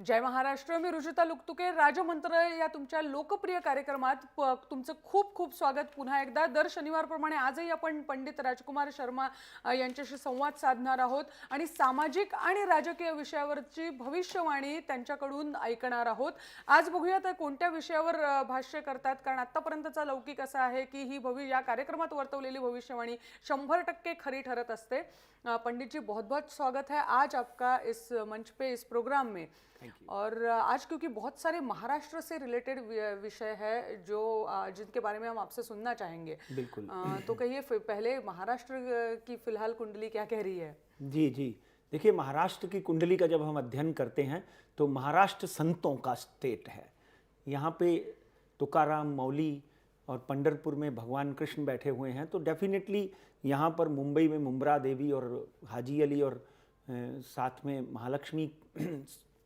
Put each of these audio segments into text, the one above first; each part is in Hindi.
जय महाराष्ट्र. मी रुजुता लुकतुके. राजमंत्र या तुमच्या लोकप्रिय कार्यक्रमात तुमचं खूप खूप स्वागत पुन्हा एकदा. दर शनिवारप्रमाणे आजही आपण पंडित राजकुमार शर्मा यांच्याशी संवाद साधणार आहोत आणि सामाजिक आणि राजकीय विषयावरची भविष्यवाणी त्यांच्याकडून ऐकणार आहोत. आज बघूया तर कोणत्या विषयावर भाष्य करतात, कारण आतापर्यंतचा लौकिक असा आहे की ही या कार्यक्रमात वर्तवलेली भविष्यवाणी 100% खरी ठरत असते. पंडित जी, बहुत बहुत स्वागत है आज आपका इस मंच पे, इस प्रोग्राम में. और आज क्योंकि बहुत सारे महाराष्ट्र से रिलेटेड विषय है जो जिनके बारे में हम आपसे सुनना चाहेंगे. बिल्कुल. तो कहिए पहले महाराष्ट्र की फिलहाल कुंडली क्या कह रही है? जी जी, देखिए महाराष्ट्र की कुंडली का जब हम अध्ययन करते हैं तो महाराष्ट्र संतों का स्टेट है. यहाँ पे तुकाराम, मौली और पंढरपुर में भगवान कृष्ण बैठे हुए हैं, तो डेफिनेटली यहाँ पर मुंबई में मुंब्रा देवी और हाजी अली और साथ में महालक्ष्मी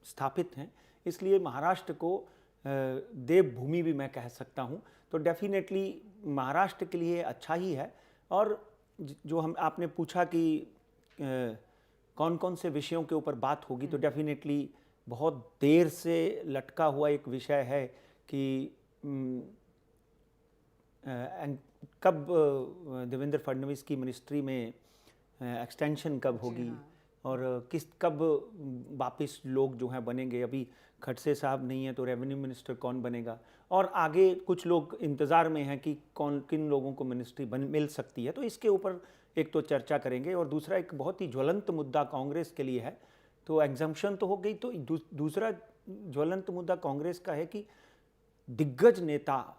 स्थापित हैं, इसलिए महाराष्ट्र को देवभूमि भी मैं कह सकता हूँ. तो डेफिनेटली महाराष्ट्र के लिए अच्छा ही है. और जो हम आपने पूछा कि कौन कौन से विषयों के ऊपर बात होगी, तो डेफिनेटली बहुत देर से लटका हुआ एक विषय है कि कब देवेंद्र फडणवीस की मिनिस्ट्री में एक्सटेंशन कब होगी और कब वापस लोग जो हैं बनेंगे. अभी खड़से साहब नहीं है तो रेवेन्यू मिनिस्टर कौन बनेगा, और आगे कुछ लोग इंतज़ार में हैं कि किन लोगों को मिनिस्ट्री मिल सकती है. तो इसके ऊपर एक तो चर्चा करेंगे, और दूसरा एक बहुत ही ज्वलंत मुद्दा कांग्रेस के लिए है. तो एग्जम्पशन तो हो गई, तो दूसरा ज्वलंत मुद्दा कांग्रेस का है कि दिग्गज नेता,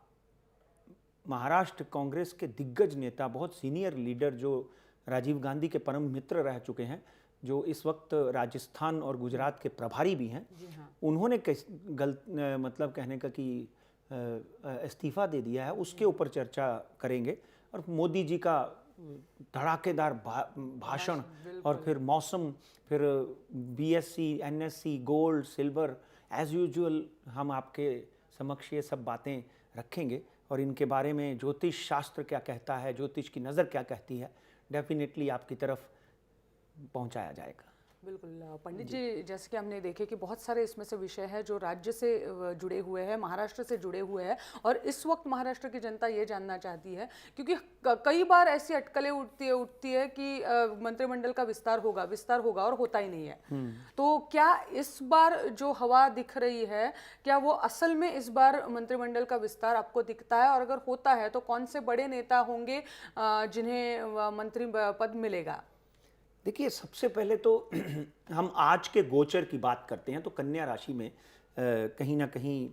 महाराष्ट्र कांग्रेस के दिग्गज नेता, बहुत सीनियर लीडर जो राजीव गांधी के परम मित्र रह चुके हैं, जो इस वक्त राजस्थान और गुजरात के प्रभारी भी हैं, उन्होंने मतलब कहने का कि इस्तीफा दे दिया है, उसके ऊपर चर्चा करेंगे. और मोदी जी का धड़ाकेदार भाषण, और फिर मौसम, फिर BSC, NSC, gold, silver, as usual हम आपके समक्ष ये सब बातें रखेंगे. और इनके बारे में ज्योतिष शास्त्र क्या कहता है, ज्योतिष की नज़र क्या कहती है, डेफिनेटली आपकी तरफ पहुंचाया जाएगा. बिल्कुल पंडित जी, जैसे कि हमने देखे कि बहुत सारे इसमें से विषय है जो राज्य से जुड़े हुए हैं, महाराष्ट्र से जुड़े हुए हैं, और इस वक्त महाराष्ट्र की जनता ये जानना चाहती है, क्योंकि कई बार ऐसी अटकलें उठती है कि मंत्रिमंडल का विस्तार होगा और होता ही नहीं है. तो क्या इस बार जो हवा दिख रही है, क्या वो असल में इस बार मंत्रिमंडल का विस्तार आपको दिखता है, और अगर होता है तो कौन से बड़े नेता होंगे जिन्हें मंत्री पद मिलेगा? देखिए, सबसे पहले तो हम आज के गोचर की बात करते हैं, तो कन्या राशि में कहीं ना कहीं,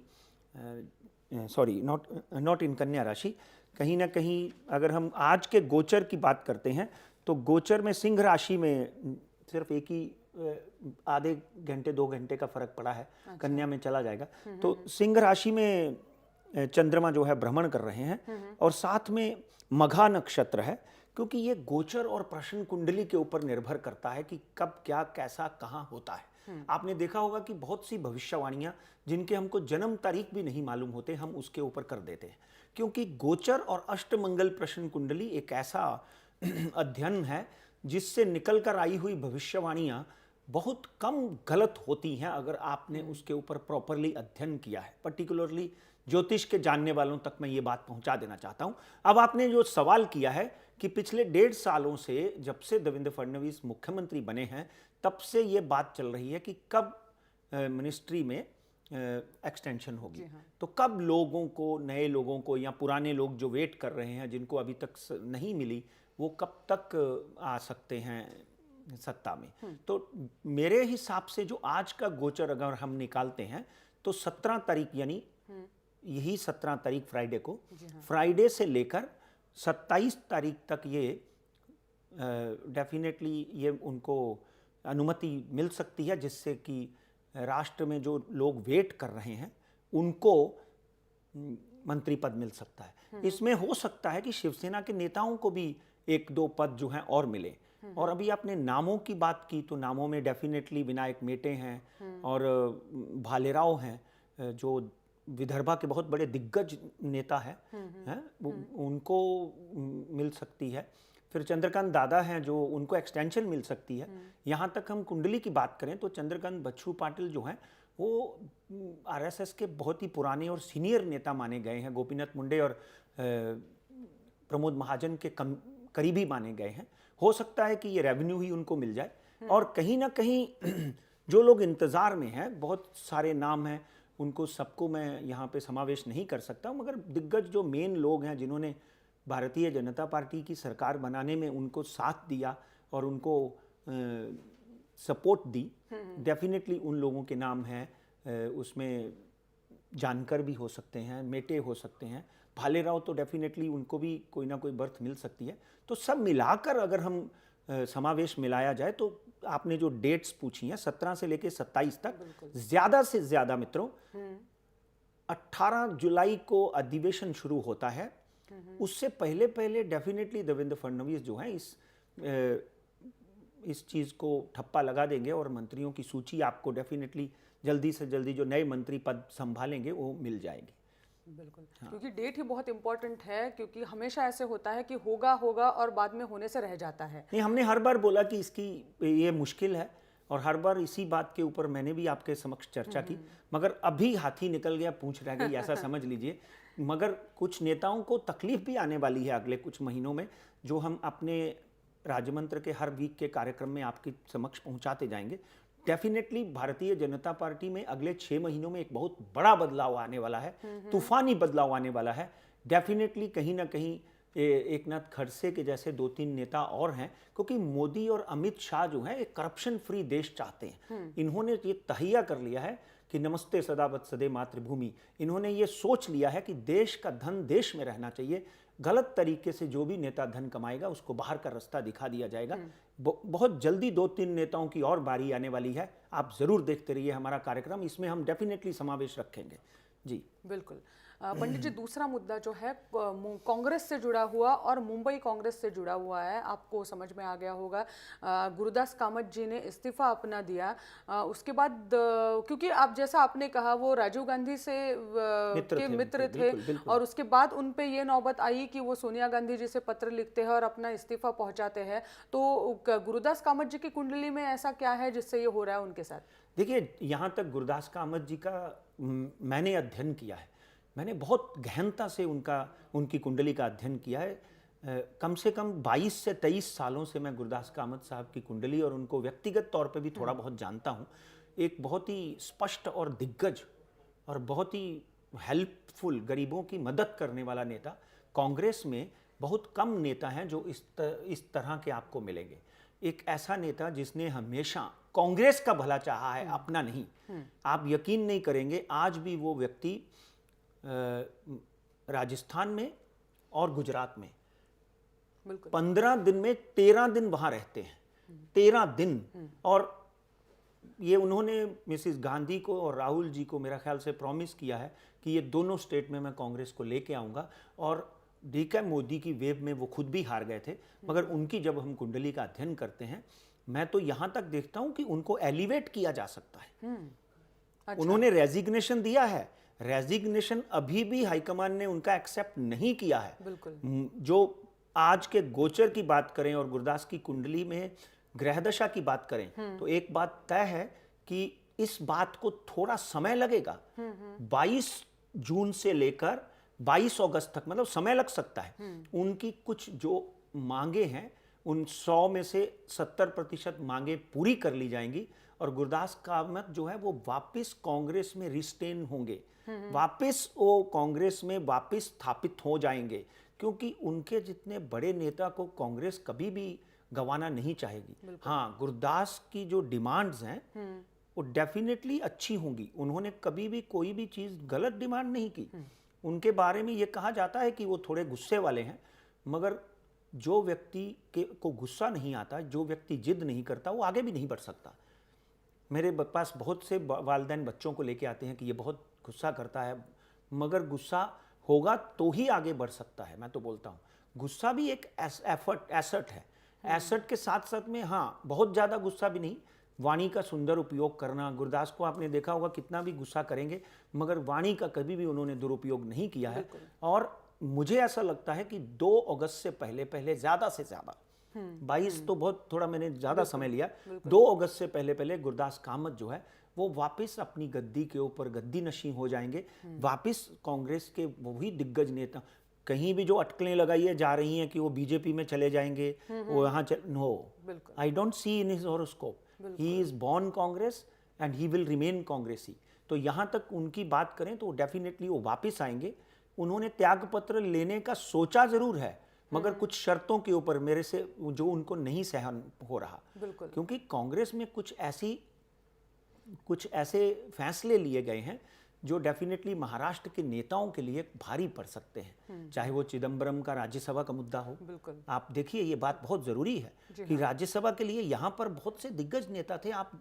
सॉरी, नॉट इन कन्या राशि, कहीं ना कहीं अगर हम आज के गोचर की बात करते हैं तो गोचर में सिंह राशि में सिर्फ एक ही आधे घंटे 2 घंटे का फर्क पड़ा है. अच्छा. कन्या में चला जाएगा. तो सिंह राशि में चंद्रमा जो है भ्रमण कर रहे हैं, और साथ में मघा नक्षत्र है, क्योंकि ये गोचर और प्रश्न कुंडली के ऊपर निर्भर करता है कि कब क्या कैसा कहाँ होता है. आपने देखा होगा कि बहुत सी भविष्यवाणियां जिनके हमको जन्म तारीख भी नहीं मालूम होते, हम उसके ऊपर कर देते हैं, क्योंकि गोचर और अष्टमंगल प्रश्न कुंडली एक ऐसा अध्ययन है जिससे निकल कर आई हुई भविष्यवाणियां बहुत कम गलत होती हैं अगर आपने उसके ऊपर प्रॉपरली अध्ययन किया है. पर्टिकुलरली ज्योतिष के जानने वालों तक मैं ये बात पहुंचा देना चाहता हूं. अब आपने जो सवाल किया है कि पिछले 1.5 सालों से, जब से देवेंद्र फडणवीस मुख्यमंत्री बने हैं, तब से ये बात चल रही है कि कब मिनिस्ट्री में एक्सटेंशन होगी. तो कब लोगों को, नए लोगों को, या पुराने लोग जो वेट कर रहे हैं जिनको अभी तक नहीं मिली, वो कब तक आ सकते हैं सत्ता में. तो मेरे हिसाब से जो आज का गोचर अगर हम निकालते हैं तो 17 तारीख, यानी यही 17 तारीख फ्राइडे को, फ्राइडे से लेकर 27 तारीख तक ये डेफिनेटली ये उनको अनुमति मिल सकती है, जिससे कि राष्ट्र में जो लोग वेट कर रहे हैं उनको मंत्री पद मिल सकता है. इसमें हो सकता है कि शिवसेना के नेताओं को भी 1-2 पद जो हैं और मिले. और अभी आपने नामों की बात की, तो नामों में डेफिनेटली विनायक मेटे हैं और भालेराव हैं, जो विदर्भा के बहुत बड़े दिग्गज नेता हैं, उनको मिल सकती है. फिर चंद्रकांत दादा हैं जो उनको एक्सटेंशन मिल सकती है। यहाँ तक हम कुंडली की बात करें तो चंद्रकांत बच्चू पाटिल जो हैं वो आरएसएस के बहुत ही पुराने और सीनियर नेता माने गए हैं। गोपीनाथ मुंडे और प्रमोद महाजन के करीबी माने गए हैं। हो सकता है कि ये रेवेन्यू ही उनको मिल जाए। और कहीं ना कहीं जो लोग इंतज़ार में हैं, बहुत सारे नाम हैं, उनको सबको मैं यहाँ पे समावेश नहीं कर सकता, मगर दिग्गज जो मेन लोग हैं जिन्होंने भारतीय जनता पार्टी की सरकार बनाने में उनको साथ दिया और उनको सपोर्ट दी, डेफिनेटली उन लोगों के नाम हैं। उसमें जानकर भी हो सकते हैं, मेटे हो सकते हैं, भालेराव तो डेफिनेटली उनको भी कोई ना कोई बर्थ मिल सकती है। तो सब मिलाकर अगर हम समावेश मिलाया जाए तो आपने जो डेट्स पूछी हैं 17 से लेकर 27 तक, ज्यादा से ज्यादा मित्रों 18 जुलाई को अधिवेशन शुरू होता है। उससे पहले पहले डेफिनेटली देवेंद्र फडणवीस जो हैं इस चीज को ठप्पा लगा देंगे और मंत्रियों की सूची आपको डेफिनेटली जल्दी से जल्दी जो नए मंत्री पद संभालेंगे वो मिल जाएंगे। बिल्कुल। हाँ। क्योंकि डेट ही बहुत इंपॉर्टेंट है, क्योंकि हमेशा ऐसे होता है कि होगा होगा और बाद में होने से रह जाता है। नहीं, हमने हर बार बोला कि इसकी ये मुश्किल है और हर बार इसी बात के ऊपर मैंने भी आपके समक्ष चर्चा की, मगर अभी हाथी निकल गया पूंछ रह गई, ऐसा समझ लीजिए। मगर कुछ नेताओं को तकलीफ भी आने वाली है अगले कुछ महीनों में, जो हम अपने राजमंत्र के हर वीक के कार्यक्रम में आपके समक्ष पहुंचाते जाएंगे। डेफिनेटली भारतीय जनता पार्टी में अगले 6 महीनों में एक बहुत बड़ा बदलाव आने वाला है, तूफानी बदलाव आने वाला है। डेफिनेटली कहीं ना कहीं एकनाथ खड़से के जैसे 2-3 नेता और हैं, क्योंकि मोदी और अमित शाह जो हैं एक करप्शन फ्री देश चाहते हैं। इन्होंने ये तहिया कर लिया है कि नमस्ते सदा वत्सदे मातृभूमि। इन्होंने ये सोच लिया है कि देश का धन देश में रहना चाहिए। गलत तरीके से जो भी नेता धन कमाएगा उसको बाहर का रास्ता दिखा दिया जाएगा। बहुत जल्दी 2-3 नेताओं की और बारी आने वाली है। आप जरूर देखते रहिए हमारा कार्यक्रम, इसमें हम डेफिनेटली समावेश रखेंगे। जी बिल्कुल। पंडित जी, दूसरा मुद्दा जो है कांग्रेस से जुड़ा हुआ और मुंबई कांग्रेस से जुड़ा हुआ है। आपको समझ में आ गया होगा, गुरुदास कामत जी ने इस्तीफा अपना दिया। उसके बाद क्योंकि आप जैसा आपने कहा वो राजीव गांधी से मित्र थे, बिल्कुल। और उसके बाद उन पे ये नौबत आई कि वो सोनिया गांधी जी से पत्र लिखते हैं और अपना इस्तीफा पहुंचाते हैं। तो गुरुदास कामत जी की कुंडली में ऐसा क्या है जिससे ये हो रहा है उनके साथ? देखिए, यहाँ तक गुरुदास कामत जी का मैंने अध्ययन किया है, मैंने बहुत गहनता से उनकी कुंडली का अध्ययन किया है। कम से कम 22 से 23 सालों से मैं गुरुदास कामत साहब की कुंडली और उनको व्यक्तिगत तौर पे भी थोड़ा बहुत जानता हूँ। एक बहुत ही स्पष्ट और दिग्गज और बहुत ही हेल्पफुल, गरीबों की मदद करने वाला नेता। कांग्रेस में बहुत कम नेता हैं जो इस तरह के आपको मिलेंगे। एक ऐसा नेता जिसने हमेशा कांग्रेस का भला चाहा है, अपना नहीं। आप यकीन नहीं करेंगे, आज भी वो व्यक्ति राजस्थान में और गुजरात में 15 दिन में 13 दिन वहां रहते हैं, 13 दिन। और ये उन्होंने मिसिस गांधी को और राहुल जी को मेरा ख्याल से प्रॉमिस किया है कि ये दोनों स्टेट में मैं कांग्रेस को लेके आऊंगा। और डीके मोदी की वेव में वो खुद भी हार गए थे, मगर उनकी जब हम कुंडली का अध्ययन करते हैं, मैं तो यहां तक देखता हूं कि उनको एलिवेट किया जा सकता है। अच्छा। उन्होंने रेजिग्नेशन दिया है, रेजिग्नेशन अभी भी हाईकमान ने उनका एक्सेप्ट नहीं किया है। बिल्कुल। जो आज के गोचर की बात करें और गुरुदास की कुंडली में ग्रह दशा की बात करें, तो एक बात तय है कि इस बात को थोड़ा समय लगेगा। 22 जून से लेकर 22 अगस्त तक, मतलब समय लग सकता है। उनकी कुछ जो मांगे हैं उन 100 में से 70% मांगे पूरी कर ली जाएंगी और गुरुदास कामत जो है वो वापस कांग्रेस में रिस्टेन होंगे, वापस वो कांग्रेस में वापस स्थापित हो जाएंगे, क्योंकि उनके जितने बड़े नेता को कांग्रेस कभी भी गंवाना नहीं चाहेगी। हाँ, गुरुदास की जो डिमांड्स हैं वो डेफिनेटली अच्छी होंगी। उन्होंने कभी भी कोई भी चीज गलत डिमांड नहीं की। उनके बारे में ये कहा जाता है कि वो थोड़े गुस्से वाले हैं, मगर जो व्यक्ति को गुस्सा नहीं आता, जो व्यक्ति जिद नहीं करता, वो आगे भी नहीं बढ़ सकता। मेरे पास बहुत से वालिदैन बच्चों को लेके आते हैं कि ये बहुत गुस्सा करता है, मगर गुस्सा होगा तो ही आगे बढ़ सकता है। मैं तो बोलता हूँ गुस्सा भी एक एसेट है। एसेट के साथ साथ में हाँ, बहुत ज़्यादा गुस्सा भी नहीं, वाणी का सुंदर उपयोग करना। गुरुदास को आपने देखा होगा कितना भी गुस्सा करेंगे, मगर वाणी का कभी भी उन्होंने दुरुपयोग नहीं किया है। और मुझे ऐसा लगता है कि 2 अगस्त से पहले ज़्यादा से ज़्यादा, 22 तो बहुत थोड़ा मैंने ज़्यादा समय लिया, 2 अगस्त से पहले गुरुदास कामत जो है वो वापस अपनी गद्दी के ऊपर गद्दी नशी हो जाएंगे, वापस कांग्रेस के वही दिग्गज नेता कहीं भी जो अटकलें लगाई है जा रही हैं कि वो बीजेपी में चले जाएंगे, वो यहाँ no, I don't see in his horoscope, he is born Congress and he will remain कांग्रेसी। तो यहाँ तक उनकी बात करें तो डेफिनेटली वो वापस आएंगे। उन्होंने त्यागपत्र लेने का सोचा जरूर है, मगर कुछ शर्तों के ऊपर मेरे से जो उनको नहीं सहन हो रहा, क्योंकि कांग्रेस में कुछ ऐसे फैसले लिए गए हैं जो डेफिनेटली महाराष्ट्र के नेताओं के लिए भारी पड़ सकते हैं। चाहे वो चिदम्बरम का राज्यसभा का मुद्दा हो, आप देखिए ये बात बहुत जरूरी है कि राज्यसभा के लिए यहाँ पर बहुत से दिग्गज नेता थे, आप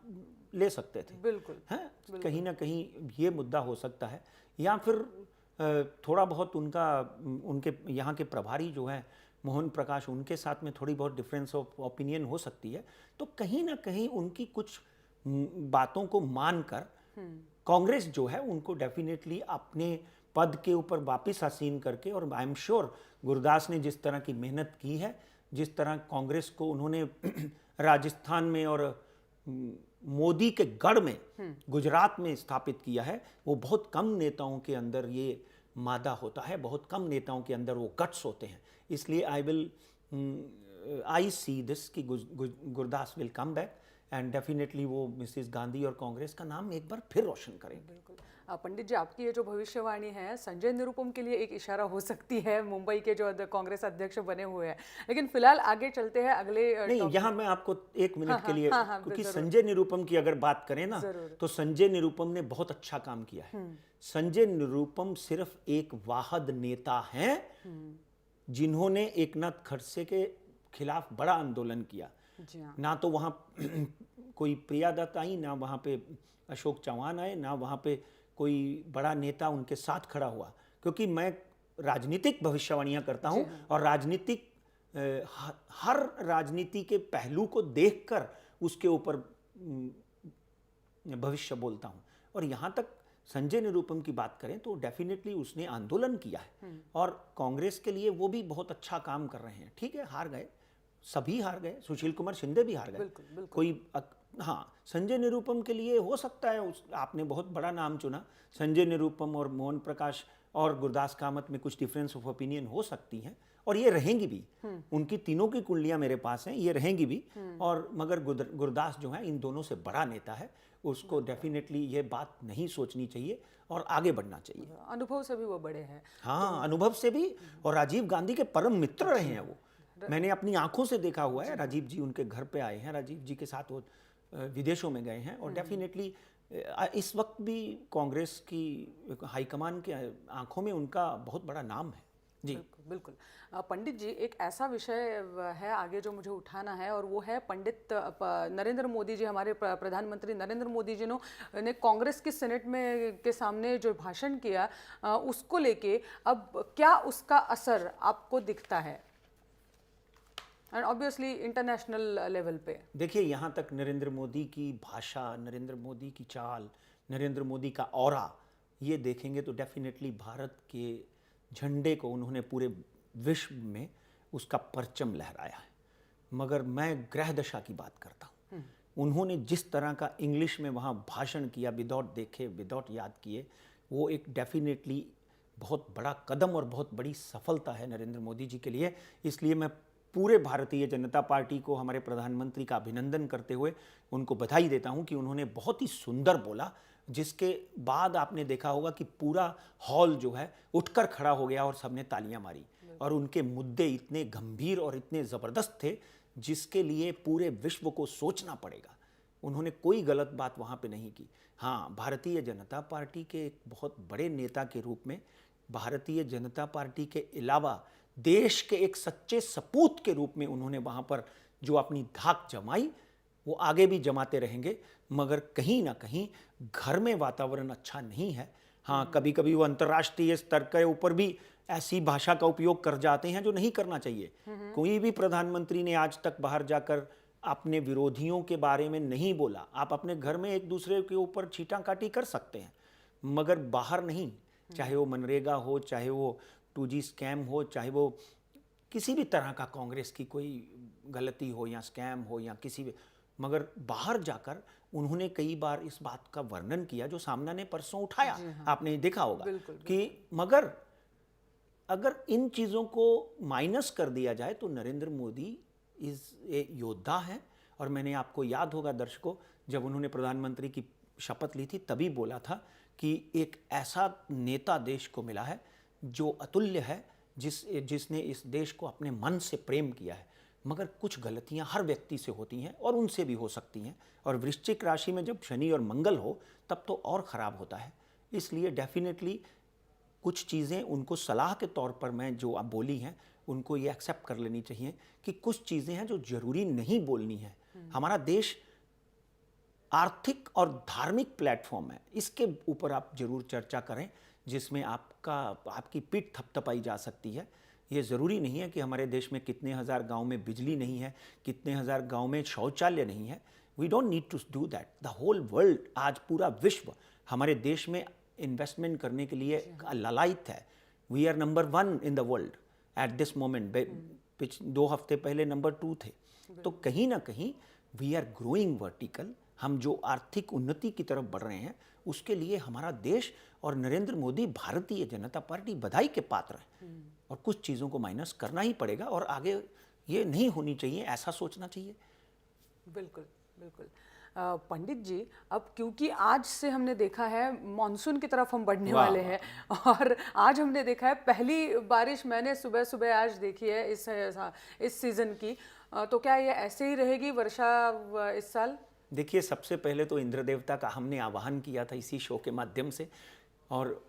ले सकते थे, हैं, कहीं ना कहीं ये मुद्दा हो सकता है। या फिर थोड़ा बहुत उनके यहाँ के प्रभारी जो है मोहन प्रकाश, उनके साथ में थोड़ी बहुत डिफरेंस ऑफ ओपिनियन हो सकती है। तो कहीं ना कहीं उनकी कुछ बातों को मानकर कांग्रेस जो है उनको डेफिनेटली अपने पद के ऊपर वापस आसीन करके, और आई एम श्योर गुरदास ने जिस तरह की मेहनत की है, जिस तरह कांग्रेस को उन्होंने राजस्थान में और मोदी के गढ़ में गुजरात में स्थापित किया है, वो बहुत कम नेताओं के अंदर ये मादा होता है, बहुत कम नेताओं के अंदर वो गट्स होते हैं। इसलिए आई सी दिस कि Gurdas will come back and definitely वो मिसेस गांधी और कांग्रेस का नाम एक बार फिर रोशन करेंगे। बिल्कुल। पंडित जी, आपकी ये जो भविष्यवाणी है संजय निरुपम के लिए एक इशारा हो सकती है, मुंबई के जो कांग्रेस अध्यक्ष बने हुए हैं। लेकिन फिलहाल आगे चलते हैं अगले नहीं, यहाँ मैं आपको एक मिनट के लिए, क्योंकि संजय निरुपम की अगर बात करें ना, तो संजय निरुपम ने बहुत अच्छा काम किया है। संजय निरुपम सिर्फ एक वाहद नेता हैं जिन्होंने एकनाथ खड़से के खिलाफ बड़ा आंदोलन किया। ना तो वहाँ कोई प्रिया दत्त आई, ना वहाँ पे अशोक चौहान आए, ना वहाँ पे कोई बड़ा नेता उनके साथ खड़ा हुआ। क्योंकि मैं राजनीतिक भविष्यवाणियाँ करता हूँ और हर राजनीति के पहलू को देखकर उसके ऊपर भविष्य बोलता हूँ। और यहाँ तक संजय निरुपम की बात करें तो डेफिनेटली उसने आंदोलन किया है और कांग्रेस के लिए वो भी बहुत अच्छा काम कर रहे हैं। ठीक है, हार गए, सभी हार गए, सुशील कुमार शिंदे भी हार गए, कोई हाँ, संजय निरुपम के लिए हो सकता है आपने बहुत बड़ा नाम चुना। संजय निरुपम और मोहन प्रकाश और गुरदास कामत में कुछ डिफरेंस ऑफ ओपिनियन हो सकती हैं, और ये रहेंगी भी। उनकी तीनों की कुंडलियां मेरे पास हैं, ये रहेंगी भी। और मगर गुरदास जो है इन दोनों से बड़ा नेता है, उसको डेफिनेटली ये बात नहीं सोचनी चाहिए और आगे बढ़ना चाहिए। अनुभव से भी वो बड़े हैं। हाँ, अनुभव से भी, और राजीव गांधी के परम मित्र रहे हैं वो। मैंने अपनी आंखों से देखा हुआ है। राजीव जी उनके घर पे आए हैं, राजीव जी के साथ वो विदेशों में गए हैं, और डेफिनेटली इस वक्त भी कांग्रेस की हाईकमान के आंखों में उनका बहुत बड़ा नाम है। जी बिल्कुल। पंडित जी, एक ऐसा विषय है आगे जो मुझे उठाना है, और वो है पंडित नरेंद्र मोदी जी, हमारे प्रधानमंत्री नरेंद्र मोदी जी ने कांग्रेस की सेनेट में के सामने जो भाषण किया, उसको लेके अब क्या उसका असर आपको दिखता है, एंड ऑब्वियसली इंटरनेशनल लेवल पे? देखिए, यहाँ तक नरेंद्र मोदी की भाषा, नरेंद्र मोदी की चाल, नरेंद्र मोदी का ऑरा ये देखेंगे तो डेफिनेटली भारत के झंडे को उन्होंने पूरे विश्व में उसका परचम लहराया है। मगर मैं ग्रह दशा की बात करता हूँ। उन्होंने जिस तरह का इंग्लिश में वहाँ भाषण किया, विदाउट देखे, विदाउट याद किए, वो एक डेफिनेटली बहुत बड़ा कदम और बहुत बड़ी सफलता है नरेंद्र मोदी जी के लिए। इसलिए मैं पूरे भारतीय जनता पार्टी को, हमारे प्रधानमंत्री का अभिनंदन करते हुए उनको बधाई देता हूं कि उन्होंने बहुत ही सुंदर बोला, जिसके बाद आपने देखा होगा कि पूरा हॉल जो है उठकर खड़ा हो गया और सबने तालियां मारी। और उनके मुद्दे इतने गंभीर और इतने ज़बरदस्त थे जिसके लिए पूरे विश्व को सोचना पड़ेगा। उन्होंने कोई गलत बात वहाँ पे नहीं की। हाँ, भारतीय जनता पार्टी के एक बहुत बड़े नेता के रूप में, भारतीय जनता पार्टी के अलावा देश के एक सच्चे सपूत के रूप में उन्होंने वहाँ पर जो अपनी धाक जमाई, वो आगे भी जमाते रहेंगे। मगर कहीं ना कहीं घर में वातावरण अच्छा नहीं है। हाँ, कभी कभी वो अंतर्राष्ट्रीय स्तर के ऊपर भी ऐसी भाषा का उपयोग कर जाते हैं जो नहीं करना चाहिए। कोई भी प्रधानमंत्री ने आज तक बाहर जाकर अपने विरोधियों के बारे में नहीं बोला। आप अपने घर में एक दूसरे के ऊपर छींटाकाटी कर सकते हैं, मगर बाहर नहीं। चाहे वो मनरेगा हो, चाहे वो 2G स्कैम हो, चाहे वो किसी भी तरह का कांग्रेस की कोई गलती हो या स्कैम हो या किसी भी, मगर बाहर जाकर उन्होंने कई बार इस बात का वर्णन किया जो सामना ने परसों उठाया। आपने देखा होगा कि मगर अगर इन चीज़ों को माइनस कर दिया जाए तो नरेंद्र मोदी ए योद्धा हैं। और मैंने, आपको याद होगा दर्शकों, जब उन्होंने प्रधानमंत्री की शपथ ली थी तभी बोला था कि एक ऐसा नेता देश को मिला है जो अतुल्य है, जिसने इस देश को अपने मन से प्रेम किया है। मगर कुछ गलतियां हर व्यक्ति से होती हैं और उनसे भी हो सकती हैं, और वृश्चिक राशि में जब शनि और मंगल हो तब तो और ख़राब होता है। इसलिए डेफिनेटली कुछ चीज़ें उनको सलाह के तौर पर, मैं जो आप बोली हैं उनको ये एक्सेप्ट कर लेनी चाहिए कि कुछ चीज़ें हैं जो ज़रूरी नहीं बोलनी है। हमारा देश आर्थिक और धार्मिक प्लेटफॉर्म है, इसके ऊपर आप जरूर चर्चा करें जिसमें आपकी पीठ थपथपाई जा सकती है। ये ज़रूरी नहीं है कि हमारे देश में कितने हज़ार गांव में बिजली नहीं है, कितने हज़ार गांव में शौचालय नहीं है। We don't need to do that. The whole world, आज पूरा विश्व हमारे देश में इन्वेस्टमेंट करने के लिए ललायित है। We are number 1 in the world at this moment. 2 हफ्ते पहले नंबर 2 थे। तो कहीं ना कहीं वी आर ग्रोइंग वर्टिकल। हम जो आर्थिक उन्नति की तरफ बढ़ रहे हैं उसके लिए हमारा देश और नरेंद्र मोदी, भारतीय जनता पार्टी बधाई के पात्र है। और कुछ चीज़ों को माइनस करना ही पड़ेगा और आगे ये नहीं होनी चाहिए, ऐसा सोचना चाहिए। बिल्कुल बिल्कुल। पंडित जी, अब क्योंकि आज से हमने देखा है मॉनसून की तरफ हम बढ़ने वाले हैं, और आज हमने देखा है पहली बारिश मैंने सुबह सुबह आज देखी है इस सीज़न की। तो क्या ये ऐसे ही रहेगी वर्षा इस साल? देखिए, सबसे पहले तो इंद्र देवता का हमने आवाहन किया था इसी शो के माध्यम से, और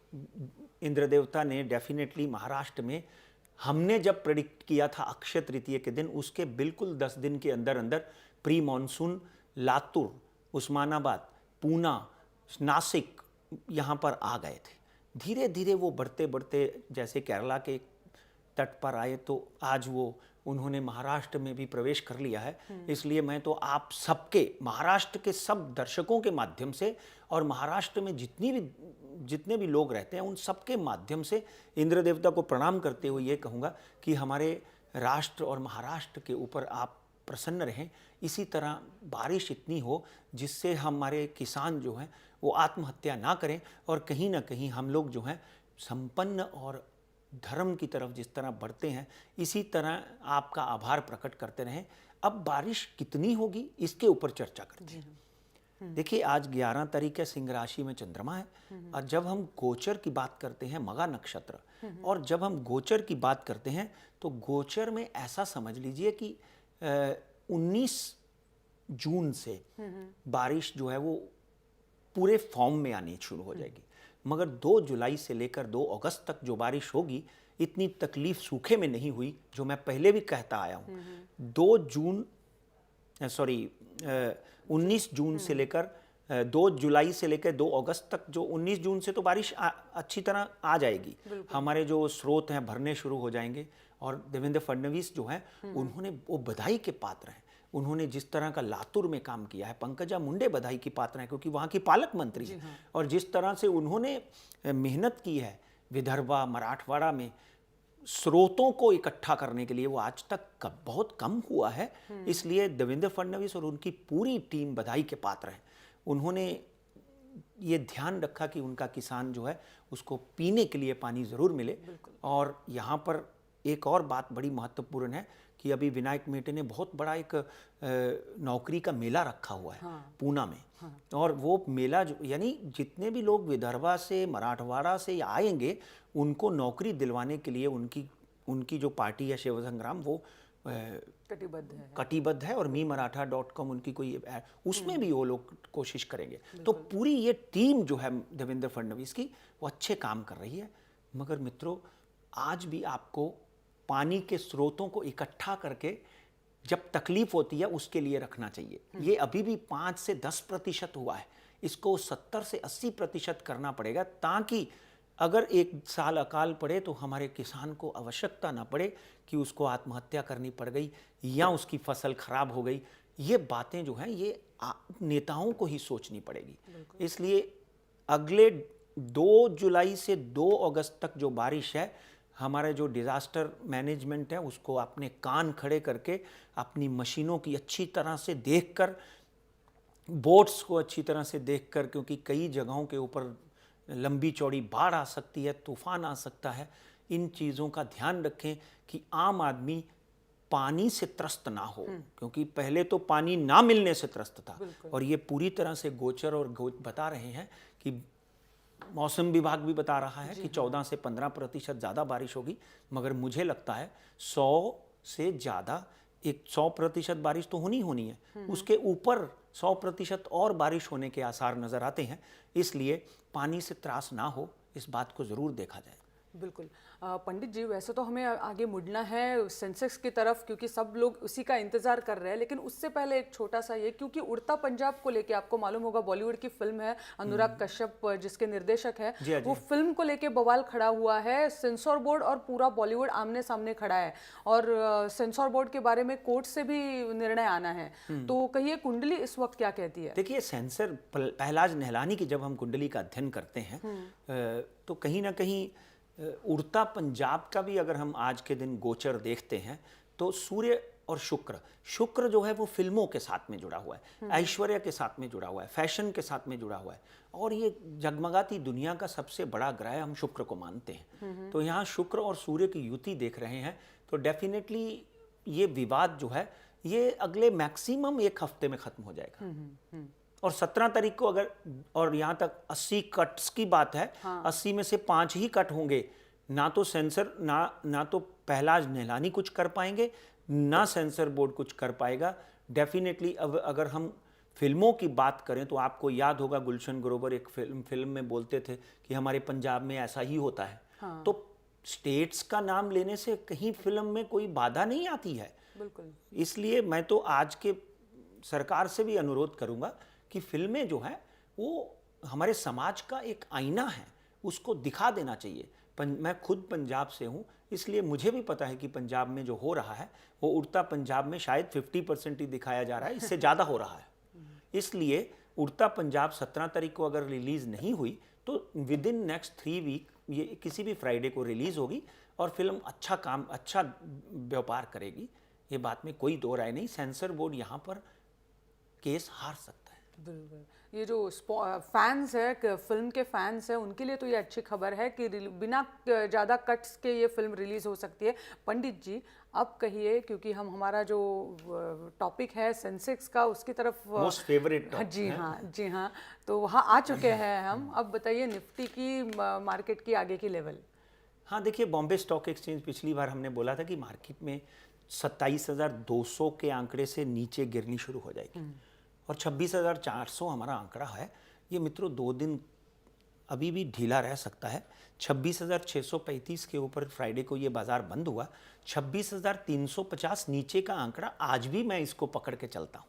इंद्र देवता ने डेफिनेटली महाराष्ट्र में, हमने जब प्रेडिक्ट किया था अक्षय तृतीया के दिन, उसके बिल्कुल 10 दिन के अंदर अंदर प्री मानसून लातूर, उस्मानाबाद, पूना, नासिक यहाँ पर आ गए थे। धीरे धीरे वो बढ़ते बढ़ते जैसे केरला के तट पर आए तो आज वो उन्होंने महाराष्ट्र में भी प्रवेश कर लिया है। इसलिए मैं तो आप सबके, महाराष्ट्र के सब दर्शकों के माध्यम से और महाराष्ट्र में जितने भी लोग रहते हैं उन सबके माध्यम से इंद्र देवता को प्रणाम करते हुए ये कहूँगा कि हमारे राष्ट्र और महाराष्ट्र के ऊपर आप प्रसन्न रहें। इसी तरह बारिश इतनी हो जिससे हमारे किसान जो हैं वो आत्महत्या ना करें, और कहीं ना कहीं हम लोग जो हैं संपन्न और धर्म की तरफ जिस तरह बढ़ते हैं इसी तरह आपका आभार प्रकट करते रहें। अब बारिश कितनी होगी इसके ऊपर चर्चा करते हैं। देखिए, आज 11 तारीख है, सिंह राशि में चंद्रमा है, और जब हम गोचर की बात करते हैं, मगा नक्षत्र, और जब हम गोचर की बात करते हैं तो गोचर में ऐसा समझ लीजिए कि 19 जून से बारिश जो है वो पूरे फॉर्म में आनी शुरू हो जाएगी। मगर 2 जुलाई से लेकर 2 अगस्त तक जो बारिश होगी, इतनी तकलीफ सूखे में नहीं हुई, जो मैं पहले भी कहता आया हूँ। 19 जून से लेकर 2 जुलाई से लेकर 2 अगस्त तक, जो 19 जून से तो बारिश अच्छी तरह आ जाएगी। हमारे जो स्रोत हैं भरने शुरू हो जाएंगे, और देवेंद्र फडणवीस जो हैं उन्होंने, वो बधाई के पात्र हैं। उन्होंने जिस तरह का लातूर में काम किया है, पंकजा मुंडे बधाई की पात्र हैं क्योंकि वहाँ की पालक मंत्री हैं, और जिस तरह से उन्होंने मेहनत की है विदर्भा, मराठवाड़ा में स्रोतों को इकट्ठा करने के लिए, वो आज तक बहुत कम हुआ है। इसलिए देवेंद्र फडणवीस और उनकी पूरी टीम बधाई के पात्र हैं। उन्होंने ये ध्यान रखा कि उनका किसान जो है उसको पीने के लिए पानी ज़रूर मिले। और यहाँ पर एक और बात बड़ी महत्वपूर्ण है कि अभी विनायक मेटे ने बहुत बड़ा एक नौकरी का मेला रखा हुआ है पूना में। और वो मेला यानी जितने भी लोग विदर्भा से, मराठवाड़ा से आएंगे उनको नौकरी दिलवाने के लिए उनकी जो पार्टी है शिव संग्राम, वो कटिबद्ध है। और MeMaratha.com उनकी कोई उसमें भी वो लोग कोशिश करेंगे। तो पूरी ये टीम जो है देवेंद्र फडणवीस की, वो अच्छे काम कर रही है। मगर मित्रों, आज भी आपको पानी के स्रोतों को इकट्ठा करके जब तकलीफ होती है उसके लिए रखना चाहिए। ये अभी भी 5 से 10% हुआ है, इसको 70 से 80% करना पड़ेगा, ताकि अगर एक साल अकाल पड़े तो हमारे किसान को आवश्यकता ना पड़े कि उसको आत्महत्या करनी पड़ गई या उसकी फसल खराब हो गई। ये बातें जो हैं ये नेताओं को ही सोचनी पड़ेगी। इसलिए अगले 2 जुलाई से 2 अगस्त तक जो बारिश है, हमारा जो डिज़ास्टर मैनेजमेंट है उसको अपने कान खड़े करके अपनी मशीनों की अच्छी तरह से देखकर बोट्स को अच्छी तरह से देखकर, क्योंकि कई जगहों के ऊपर लंबी चौड़ी बाढ़ आ सकती है, तूफान आ सकता है, इन चीज़ों का ध्यान रखें कि आम आदमी पानी से त्रस्त ना हो, क्योंकि पहले तो पानी ना मिलने से त्रस्त था और ये पूरी तरह से गोचर और बता रहे हैं कि मौसम विभाग भी बता रहा है कि 14 से 15% ज़्यादा बारिश होगी, मगर मुझे लगता है 100 से ज़्यादा, एक 100% बारिश तो होनी है, उसके ऊपर 100% और बारिश होने के आसार नज़र आते हैं। इसलिए पानी से त्रास ना हो, इस बात को ज़रूर देखा जाए। बिल्कुल। पंडित जी, वैसे तो हमें आगे मुड़ना है सेंसेक्स की तरफ, क्योंकि सब लोग उसी का इंतजार कर रहे हैं, लेकिन उससे पहले एक छोटा सा ये, क्योंकि उड़ता पंजाब को लेके आपको मालूम होगा, बॉलीवुड की फिल्म है, अनुराग कश्यप जिसके निर्देशक है, वो फिल्म को लेके बवाल खड़ा हुआ है। सेंसर बोर्ड और पूरा बॉलीवुड आमने सामने खड़ा है और सेंसर बोर्ड के बारे में कोर्ट से भी निर्णय आना है। तो कहिए, कुंडली इस वक्त क्या कहती है? देखिए, सेंसर पहलाज निहलानी की जब हम कुंडली का अध्ययन करते हैं तो कहीं ना कहीं उड़ता पंजाब का भी अगर हम आज के दिन गोचर देखते हैं तो सूर्य और शुक्र जो है वो फिल्मों के साथ में जुड़ा हुआ है, ऐश्वर्या के साथ में जुड़ा हुआ है, फैशन के साथ में जुड़ा हुआ है, और ये जगमगाती दुनिया का सबसे बड़ा ग्रह हम शुक्र को मानते हैं। तो यहाँ शुक्र और सूर्य की युति देख रहे हैं, तो डेफिनेटली ये विवाद जो है ये अगले मैक्सिमम एक हफ्ते में खत्म हो जाएगा। और 17 तारीख को अगर, और यहाँ तक 80 कट्स की बात है, 80 में से 5 ही कट होंगे, ना तो सेंसर ना तो पहलाज निहलानी कुछ कर पाएंगे, ना सेंसर बोर्ड कुछ कर पाएगा। डेफिनेटली अगर हम फिल्मों की बात करें तो आपको याद होगा गुलशन ग्रोवर एक फिल्म में बोलते थे कि हमारे पंजाब में ऐसा ही होता है। तो स्टेट्स का नाम लेने से कहीं फिल्म में कोई बाधा नहीं आती है। बिल्कुल। इसलिए मैं तो आज के सरकार से भी अनुरोध करूंगा कि फिल्में जो है वो हमारे समाज का एक आईना है, उसको दिखा देना चाहिए। मैं खुद पंजाब से हूँ, इसलिए मुझे भी पता है कि पंजाब में जो हो रहा है वो उड़ता पंजाब में शायद 50% ही दिखाया जा रहा है, इससे ज़्यादा हो रहा है। इसलिए उड़ता पंजाब 17 तारीख को अगर रिलीज़ नहीं हुई तो विद इन नेक्स्ट 3 वीक ये किसी भी फ्राइडे को रिलीज़ होगी और फिल्म अच्छा व्यापार करेगी, ये बात में कोई दो राय नहीं। सेंसर बोर्ड यहाँ पर केस हार सकता है। बिल्कुल। ये जो फैंस है, फिल्म के फैंस है, उनके लिए तो ये अच्छी खबर है कि बिना ज़्यादा कट्स के ये फिल्म रिलीज हो सकती है। पंडित जी, अब कहिए, क्योंकि हमारा जो टॉपिक है सेंसेक्स का, उसकी तरफ मोस्ट फेवरेट। जी हाँ, तो वहाँ आ चुके हैं हम। अब बताइए निफ्टी की मार्केट की आगे की लेवल। हाँ, देखिए, बॉम्बे स्टॉक एक्सचेंज पिछली बार हमने बोला था कि मार्केट में 27,200 के आंकड़े से नीचे गिरनी शुरू हो जाएगी और 26,400 हमारा आंकड़ा है। ये मित्रों 2 दिन अभी भी ढीला रह सकता है। 26,635 के ऊपर फ्राइडे को ये बाजार बंद हुआ। 26,350 नीचे का आंकड़ा आज भी मैं इसको पकड़ के चलता हूँ।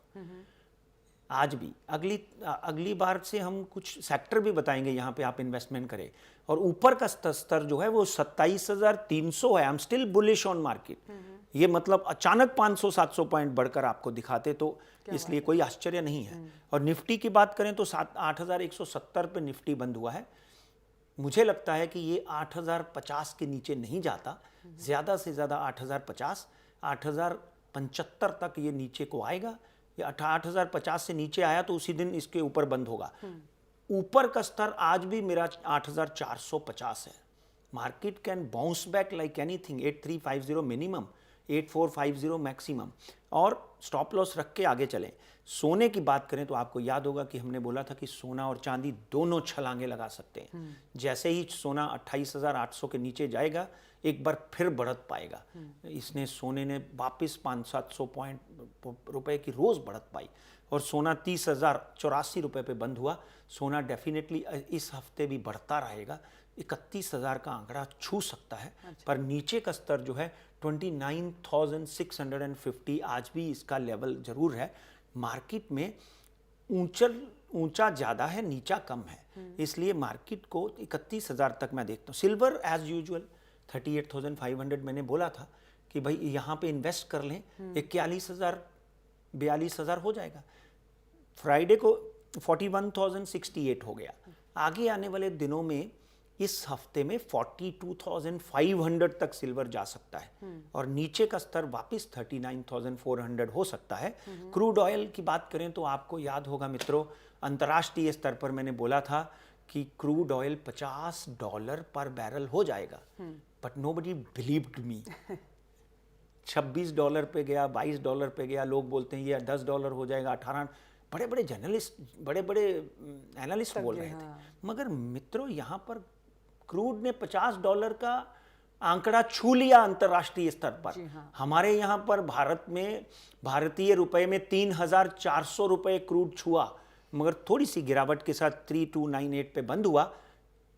आज भी अगली बार से हम कुछ सेक्टर भी बताएंगे यहाँ पे आप इन्वेस्टमेंट करें, और ऊपर का स्तर जो है वो 27,300 है। I am still bullish on market. ये मतलब अचानक 500-700 पॉइंट बढ़कर आपको दिखाते तो इसलिए कोई आश्चर्य नहीं है। और निफ्टी की बात करें तो 8,170 पे निफ्टी बंद हुआ है। मुझे लगता है कि ये 8,050 के नीचे नहीं जाता, ज़्यादा से ज़्यादा 8,050, 8,075 तक ये नीचे को आएगा। ये 8,050 से नीचे आया तो उसी दिन इसके ऊपर बंद होगा। ऊपर का स्तर आज भी मेरा 8,450 है। Market can bounce back like anything. 8,350 minimum, 8,450 maximum, और स्टॉप लॉस रख के आगे चलें। सोने की बात करें तो आपको याद होगा कि हमने बोला था कि सोना और चांदी दोनों छलांगे लगा सकते हैं। जैसे ही सोना 28,800 के नीचे जाएगा एक बार फिर बढ़त पाएगा। इसने सोने ने वापस 500-700 रुपए की रोज़ बढ़त पाई और सोना 30,084 रुपये पे बंद हुआ। सोना डेफिनेटली इस हफ्ते भी बढ़ता रहेगा, 31,000 का आंकड़ा छू सकता है। पर नीचे का स्तर जो है 29,650 आज भी इसका लेवल जरूर है। मार्केट में ऊंचा ज़्यादा है, नीचा कम है, इसलिए मार्केट को 31,000 तक मैं देखता हूँ। सिल्वर एज यूजुअल 38,500 मैंने बोला था कि भाई यहाँ पे इन्वेस्ट कर लें, 41,000-42,000 हो जाएगा। फ्राइडे को 41,068 हो गया। आगे आने वाले दिनों में इस हफ्ते में 42,500 तक सिल्वर जा सकता है और नीचे का स्तर वापस 39,400 हो सकता है। क्रूड ऑयल की बात करें तो आपको याद होगा मित्रों, अंतर्राष्ट्रीय स्तर पर मैंने बोला था कि क्रूड ऑयल $50 पर बैरल हो जाएगा, बट नोबडी बिलीव्ड मी। $26 पे गया, $22 पे गया, लोग बोलते हैं ये $10 हो जाएगा, 18। बड़े बड़े जर्नलिस्ट, बड़े बड़े एनालिस्ट बोल रहे थे। मगर मित्रों, यहाँ पर क्रूड ने $50 का आंकड़ा छू लिया अंतर्राष्ट्रीय स्तर पर। हमारे यहाँ पर भारत में भारतीय रुपए में 3,400 रुपए क्रूड छुआ, मगर थोड़ी सी गिरावट के साथ 3298 पे बंद हुआ।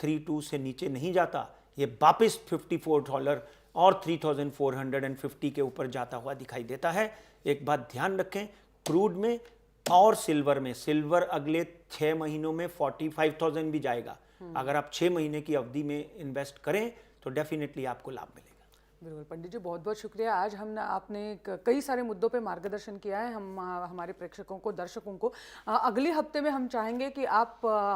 32 से नीचे नहीं जाता, ये वापस $54 और 3,450 के ऊपर जाता हुआ दिखाई देता है। एक बात ध्यान रखें, क्रूड में और सिल्वर में, सिल्वर अगले 6 महीनों में 45,000 भी जाएगा। अगर आप 6 महीने की अवधि में इन्वेस्ट करें तो डेफिनेटली आपको लाभ मिलेगा। बिल्कुल पंडित जी, बहुत बहुत शुक्रिया। आज आपने कई सारे मुद्दों पे मार्गदर्शन किया है हमारे प्रेक्षकों को, दर्शकों को। अगले हफ्ते में हम चाहेंगे कि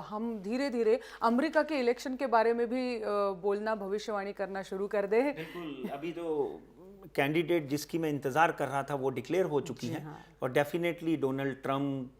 हम धीरे धीरे अमेरिका के इलेक्शन के बारे में भी बोलना, भविष्यवाणी करना शुरू कर दें। बिल्कुल, अभी तो कैंडिडेट जिसकी मैं इंतजार कर रहा था वो डिक्लेयर हो चुकी हैं। और definitely Donald Trump,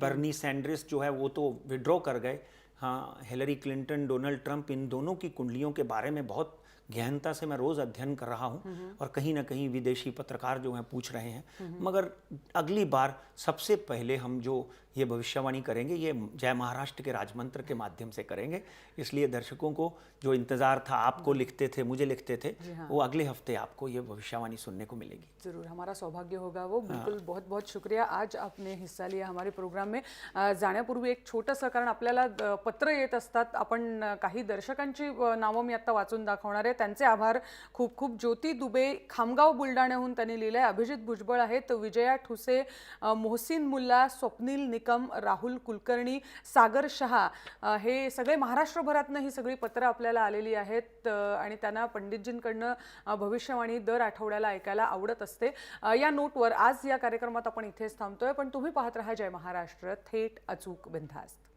Bernie Sanders जो है वो तो विड्रॉ कर गए। हाँ, हिलरी क्लिंटन, डोनाल्ड ट्रंप, इन दोनों की कुंडलियों के बारे में बहुत गहनता से मैं रोज़ अध्ययन कर रहा हूँ और कहीं ना कहीं विदेशी पत्रकार जो हैं पूछ रहे हैं। मगर अगली बार सबसे पहले हम जो ये भविष्यवाणी करेंगे ये जय महाराष्ट्र के राजमंत्र के माध्यम से करेंगे। इसलिए दर्शकों को जो इंतज़ार था, आपको लिखते थे, मुझे लिखते थे, वो अगले हफ्ते आपको ये भविष्यवाणी सुनने को मिलेगी। ज़रूर, हमारा सौभाग्य होगा वो। बिल्कुल, बहुत बहुत शुक्रिया आज आपने हिस्सा लिया हमारे प्रोग्राम में। जाण्यापूर्वी एक छोटंसं, कारण आपल्याला पत्र येत असतात, आपण काही दर्शकांची नावं मी आता वाचून दाखवणार आहे, त्यांचे आभार खूप खूप। ज्योती दुबे खामगाव बुलढाण्याहून त्यांनी लिहिलंय, अभिजित भुजबळ आहेत, विजया ठुसे, मोहसिन मुल्ला, स्वप्नील निकम, राहुल कुलकर्णी, सागर शहा, हे सगळे महाराष्ट्रभरातनं ही सगळी पत्र आपल्याला आलेली आहेत आणि त्यांना पंडितजींकडनं भविष्यवाणी दर आठवड्याला ऐकायला आवडत असते। या नोटवर आज या कार्यक्रमात आपण इथेच थांबतोय, पण तुम्ही पाहत रहा जय महाराष्ट्र, थेट अचूक बिनधास्त।